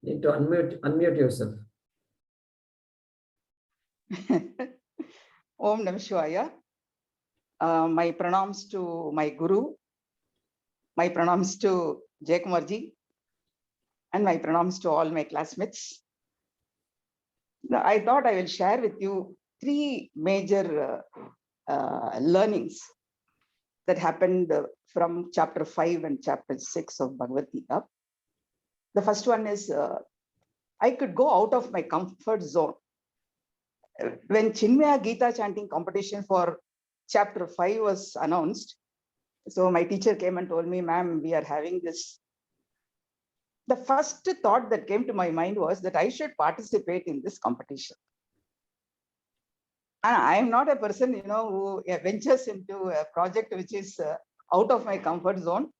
Need to unmute yourself. Om Namah Shivaya. My pranams to my Guru, my pranams to Jai Kumarji, and my pranams to all my classmates. Now, I thought I will share with you three major learnings that happened from chapter 5 and chapter 6 of Bhagavad Gita. The first one is I could go out of my comfort zone. When Chinmaya Gita chanting competition for chapter 5 was announced, so my teacher came and told me, ma'am, we are having this. The first thought that came to my mind was that I should participate in this competition. And I am not a person, who ventures into a project which is out of my comfort zone.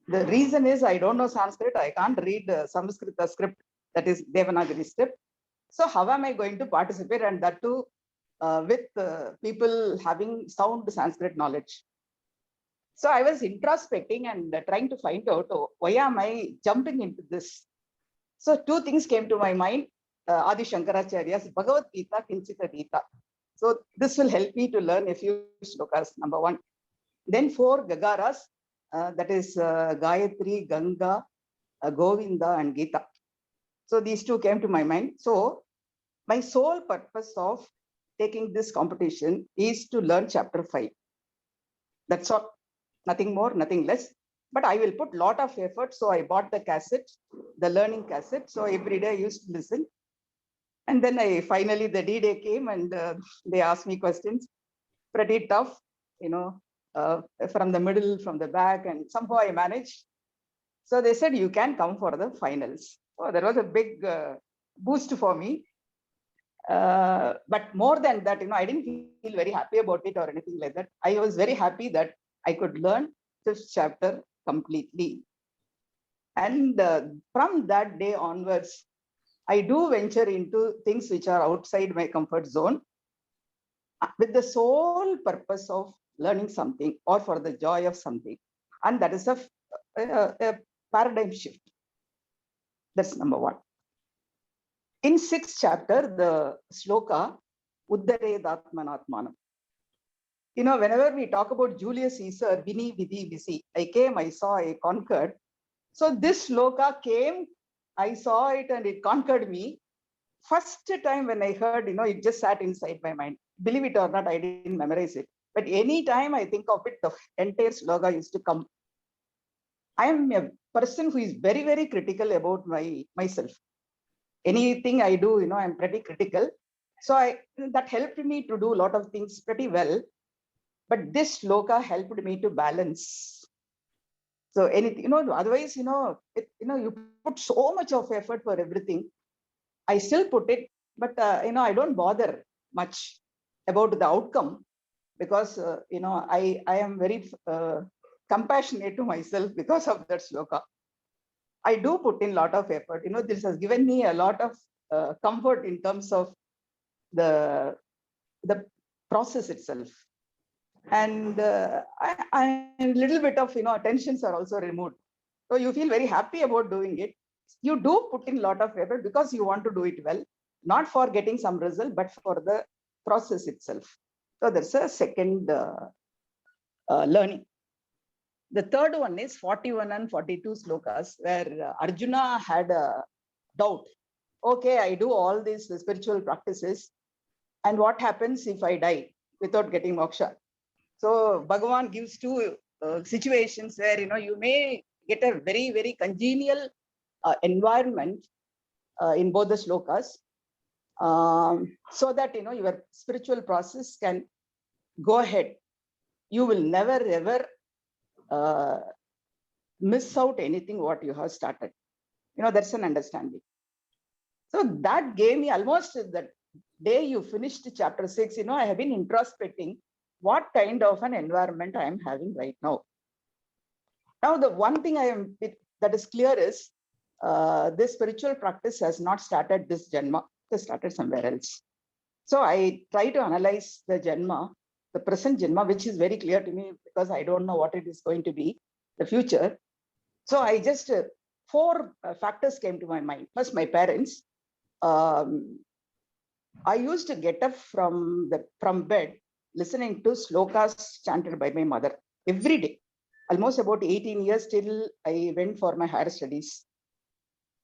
The reason is I don't know Sanskrit. I can't read Sanskrit script, that is Devanagari script. So how am I going to participate, and that too with people having sound Sanskrit knowledge? So I was introspecting and trying to find out, why am I jumping into this? So two things came to my mind. Adi Shankaracharya's Bhagavad Gita, Kinchita Gita. So this will help me to learn a few shlokas, number one. Then 4 Gagaras, that is Gayatri, Ganga, Govinda, and Gita. So these two came to my mind. So my sole purpose of taking this competition is to learn chapter 5. That's all. Nothing more, nothing less. But I will put a lot of effort. So I bought the cassette, the learning cassette. So every day I used to listen. And then finally the D-Day came and they asked me questions. Pretty tough, from the middle, from the back, and somehow I managed. So they said, you can come for the finals. So there was a big boost for me. But more than that, I didn't feel very happy about it or anything like that. I was very happy that I could learn 5th chapter completely. And from that day onwards, I do venture into things which are outside my comfort zone with the sole purpose of learning something or for the joy of something. And that is a paradigm shift. That's number one. In 6th chapter, the sloka, Uddaredatmanatmanam. Whenever we talk about Julius Caesar, Vini, Vidi, Visi, I came, I saw, I conquered. So this sloka came, I saw it and it conquered me. First time when I heard, it just sat inside my mind. Believe it or not, I didn't memorize it. But any time I think of it, the entire sloka used to come. I am a person who is very, very critical about myself. Anything I do, I'm pretty critical. So that helped me to do a lot of things pretty well. But this sloka helped me to balance. So anything, otherwise, you put so much of effort for everything. I still put it, but I don't bother much about the outcome because I am very compassionate to myself because of that sloka. I do put in a lot of effort. This has given me a lot of comfort in terms of the process itself. And a little bit of tensions are also removed. So you feel very happy about doing it. You do put in a lot of effort because you want to do it well, not for getting some result, but for the process itself. So that's a second learning. The third one is 41 and 42 slokas, where Arjuna had a doubt. Okay, I do all these spiritual practices, and what happens if I die without getting moksha? So Bhagavan gives two situations where you may get a very, very congenial environment in both the slokas, so that your spiritual process can go ahead. You will never ever miss out anything what you have started. That's an understanding. So that gave me almost that day you finished chapter 6. I have been introspecting what kind of an environment I am having right now. Now, the one thing that is clear is this spiritual practice has not started this Janma, it has started somewhere else. So I try to analyze the Janma, the present Janma, which is very clear to me because I don't know what it is going to be, the future. So I just four factors came to my mind. First, my parents. Um, I used to get up from bed listening to slokas chanted by my mother every day. Almost about 18 years till I went for my higher studies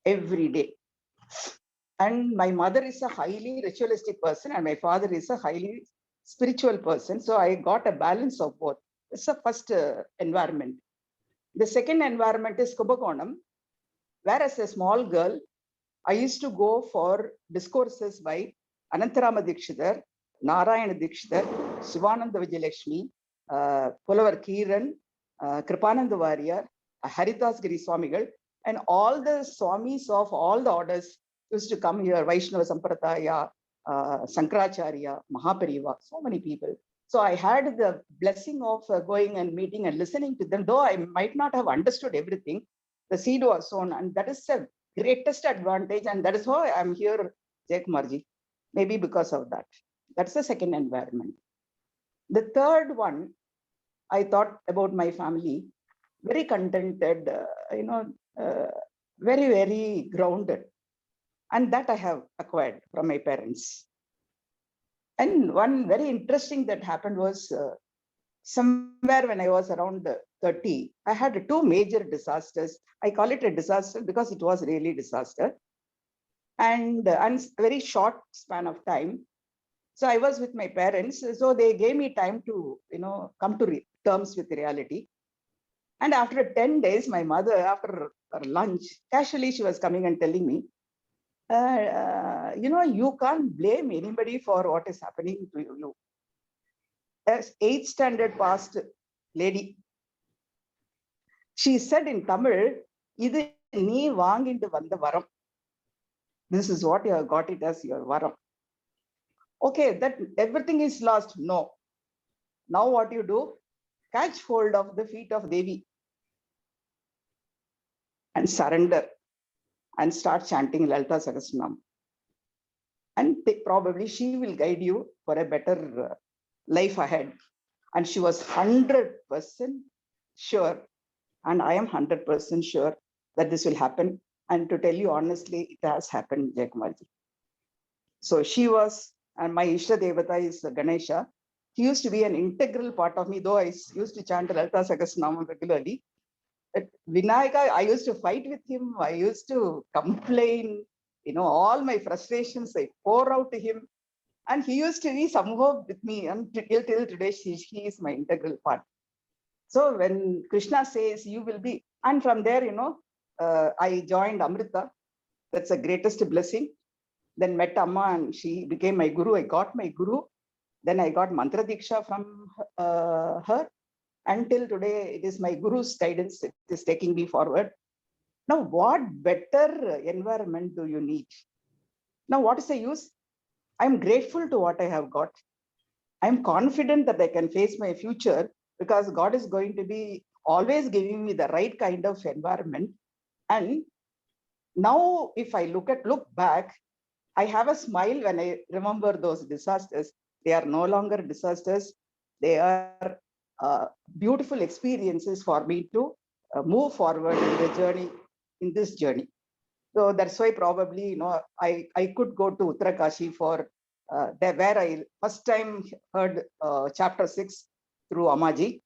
every day. And my mother is a highly ritualistic person and my father is a highly spiritual person. So I got a balance of both. It's the first environment. The second environment is Kumbakonam, where as a small girl, I used to go for discourses by Anantarama Dikshitar, Narayana Dikshitar, Shivananda Vijayalakshmi, Pulavar Kiran, Kripananda Warrior, Haridas Giri Swamigal, and all the Swamis of all the orders used to come here, Vaishnava Sampradaya, Sankaracharya, Mahapariva, so many people. So I had the blessing of going and meeting and listening to them, though I might not have understood everything. The seed was sown, and that is the greatest advantage, and that is why I'm here, Jai Kumarji. Maybe because of that. That's the second environment. The third one, I thought about my family, very contented, very, very grounded. And that I have acquired from my parents. And one very interesting that happened was somewhere when I was around 30, I had two major disasters. I call it a disaster because it was really disaster. And very short span of time. So I was with my parents. So they gave me time to, come to terms with reality. And after 10 days, my mother, after lunch, casually she was coming and telling me, you can't blame anybody for what is happening to you. As 8th standard passed lady, she said in Tamil, "Idu nee vaangindu vanda varam. This is what you have got it as your varam." Okay, that everything is lost. No. Now what you do? Catch hold of the feet of Devi and surrender and start chanting Lalita Sahasranam. And probably she will guide you for a better life ahead. And she was 100% sure, and I am 100% sure that this will happen. And to tell you honestly, it has happened, Jai Kumarji. So she was, and my Ishta Devata is Ganesha. He used to be an integral part of me, though I used to chant Lalita Sahasranam regularly. At Vinayaka, I used to fight with him. I used to complain, all my frustrations, I pour out to him. And he used to be somehow with me. And till today, he is my integral part. So when Krishna says, you will be, and from there, I joined Amrita. That's the greatest blessing. Then met Amma and she became my guru. I got my guru. Then I got Mantra Diksha from her. Until today, it is my guru's guidance. It is taking me forward. Now, what better environment do you need? Now, what is the use? I'm grateful to what I have got. I'm confident that I can face my future because God is going to be always giving me the right kind of environment. And now, if I look back, I have a smile when I remember those disasters. They are no longer disasters. They are beautiful experiences for me to move forward in this journey. So that's why probably, I could go to Uttarakashi for where I first time heard chapter 6 through Amaji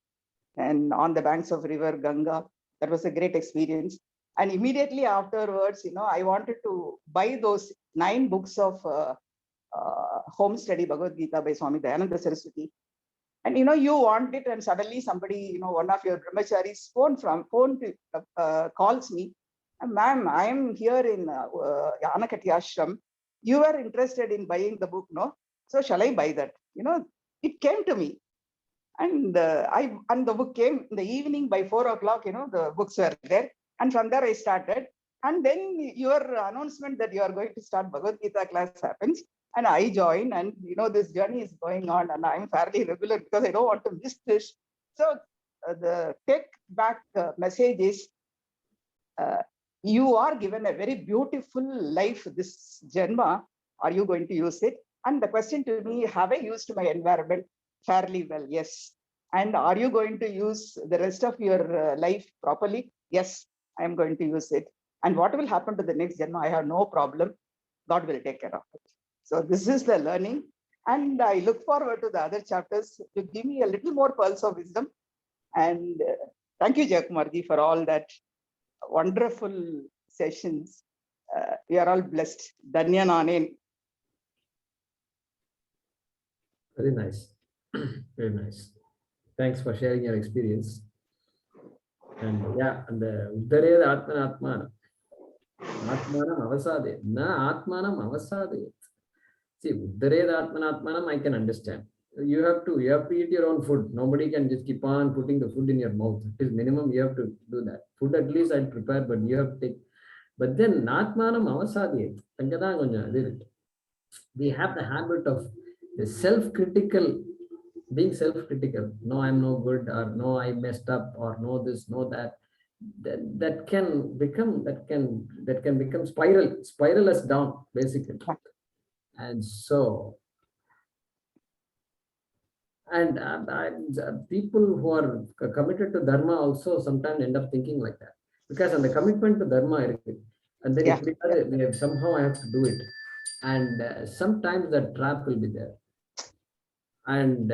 and on the banks of river Ganga. That was a great experience. And immediately afterwards, I wanted to buy those 9 books of home study Bhagavad Gita by Swami Dayananda Saraswati. And you want it, and suddenly somebody, one of your brahmacharis calls me, "Ma'am, I am here in Anakati Ashram. You are interested in buying the book, no? So shall I buy that?" It came to me. And the book came in the evening by 4 o'clock, the books were there. And from there I started. And then your announcement that you are going to start Bhagavad Gita class happens. And I join, and this journey is going on, and I'm fairly regular because I don't want to miss this. So the take back message is, you are given a very beautiful life this Janma. Are you going to use it? And the question to me, have I used my environment fairly well? Yes. And are you going to use the rest of your life properly? Yes, I am going to use it. And what will happen to the next Janma, I have no problem. God will take care of it. So this is the learning. And I look forward to the other chapters to give me a little more pulse of wisdom. And thank you, Jayakumarji, for all that wonderful sessions. We are all blessed. Dhanya Nanen. Very nice. Very nice. Thanks for sharing your experience. And yeah, and the Uddare Atmanam Avasade. Na Atmanam Avasade. See, Uddare Atmanam I can understand. You have to eat your own food. Nobody can just keep on putting the food in your mouth. It is minimum you have to do that. Food at least I'd prepare, but you have to take. But then Natmanam Avasadi. We have the habit of the self-critical, being self-critical. No, I'm no good, or no, I messed up, or no this, no that. That can become spiral us down, basically. And so and people who are committed to dharma also sometimes end up thinking like that, because on the commitment to dharma, and then somehow I have to do it, and sometimes that trap will be there. And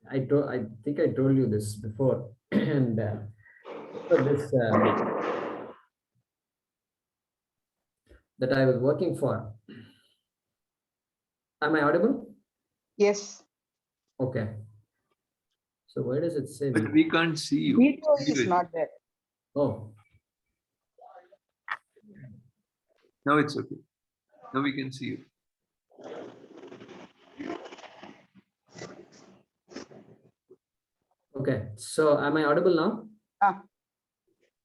I think I told you this before, and so this that I was working for. Am I audible? Yes. Okay. So where does it say? But we can't see you. Video is not there. Oh. Now it's okay. Now we can see you. Okay. So am I audible now?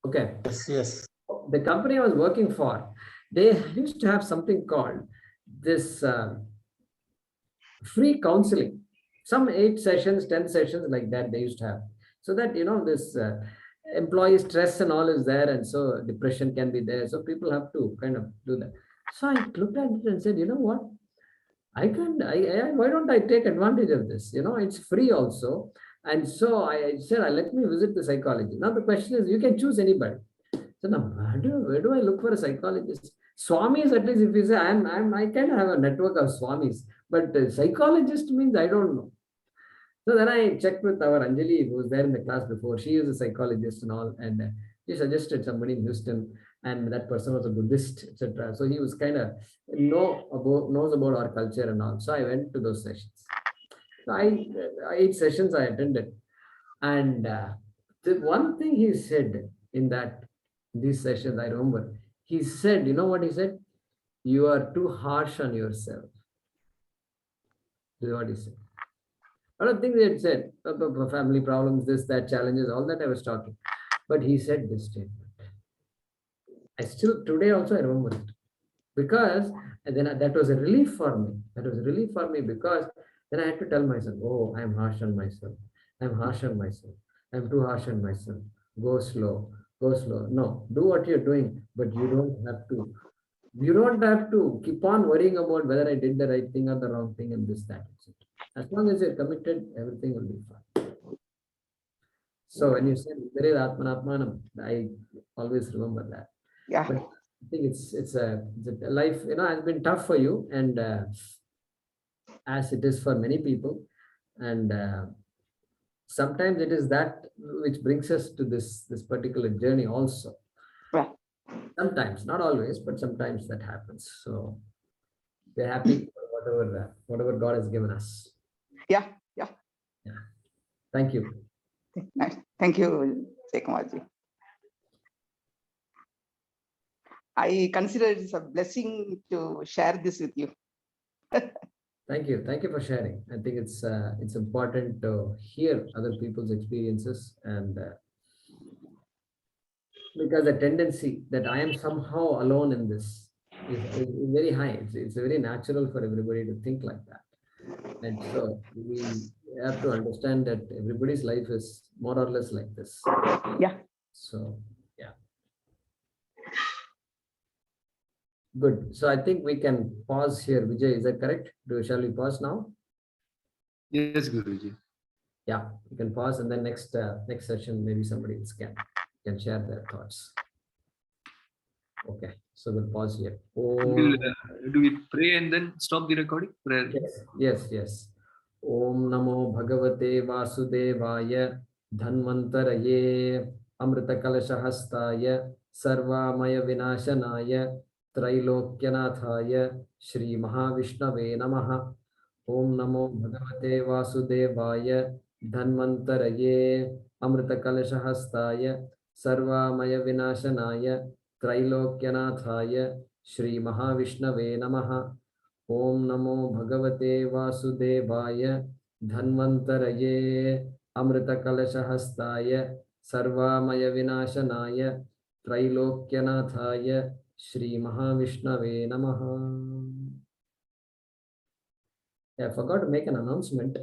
Okay. Yes. The company I was working for, they used to have something called this free counseling. Some 8 sessions, 10 sessions like that they used to have. So that, this employee stress and all is there, and so depression can be there. So people have to kind of do that. So I looked at it and said, you know what? why don't I take advantage of this? It's free also. And so I said, let me visit the psychologist. Now the question is, you can choose anybody. So now where do I look for a psychologist? Swamis, at least if you say, I kind of have a network of Swamis, but psychologist means I don't know. So then I checked with our Anjali, who was there in the class before. She is a psychologist and all, and she suggested somebody in Houston, and that person was a Buddhist, etc. So he was kind of knows about our culture and all. So I went to those sessions. So 8 sessions I attended, and the one thing he said in these sessions, I remember, he said, you know what he said? You are too harsh on yourself. This is what he said. A lot of things he had said, family problems, this, that, challenges, all that I was talking. But he said this statement. Today also I remember it. Because then that was a relief for me. That was a relief for me, because then I had to tell myself, oh, I'm harsh on myself. I'm harsh on myself. I'm too harsh on myself. Go slow. Go slow. No, do what you're doing, but you don't have to. You don't have to keep on worrying about whether I did the right thing or the wrong thing and this, that, etc. As long as you're committed, everything will be fine. So when you say Atmanam, I always remember that. Yeah. But I think it's a life, has been tough for you, and as it is for many people. And sometimes it is that which brings us to this particular journey also. Yeah. Sometimes, not always, but sometimes that happens. So we're happy for whatever God has given us. Yeah. Thank you. Thank you, Jayakumarji. I consider it a blessing to share this with you. Thank you for sharing. I think it's important to hear other people's experiences, and because the tendency that I am somehow alone in this is very high. It's very natural for everybody to think like that. And so we have to understand that everybody's life is more or less like this. Yeah. So, yeah. Good. So I think we can pause here. Vijay, is that correct? Shall we pause now? Yes, Guruji. Yeah, you can pause, and then next session, maybe somebody else can share their thoughts. Okay, so we'll pause here. We'll, Om. do we pray and then stop the recording? Prayer. Yes. Om Namo Bhagavate Vasudevaya Dhanvantaraye Amritakalashahastaya Sarvamaya Vinashanaya Trailokyanathaye Shri Mahavishnave Namaha. Om Namo Bhagavate Vasudevaya Dhanvantaraye Amritakalashahastaya Sarvamaya Vinashanaya Trailokyanathaye Shri Mahavishnave Namaha. Om Namo Bhagavate Vasudevaya Dhanvantaraye Amritakalashahastaya Sarvamaya Vinashanaya Trailokyanathaye Shri Mahavishnave Namaha. I forgot to make an announcement.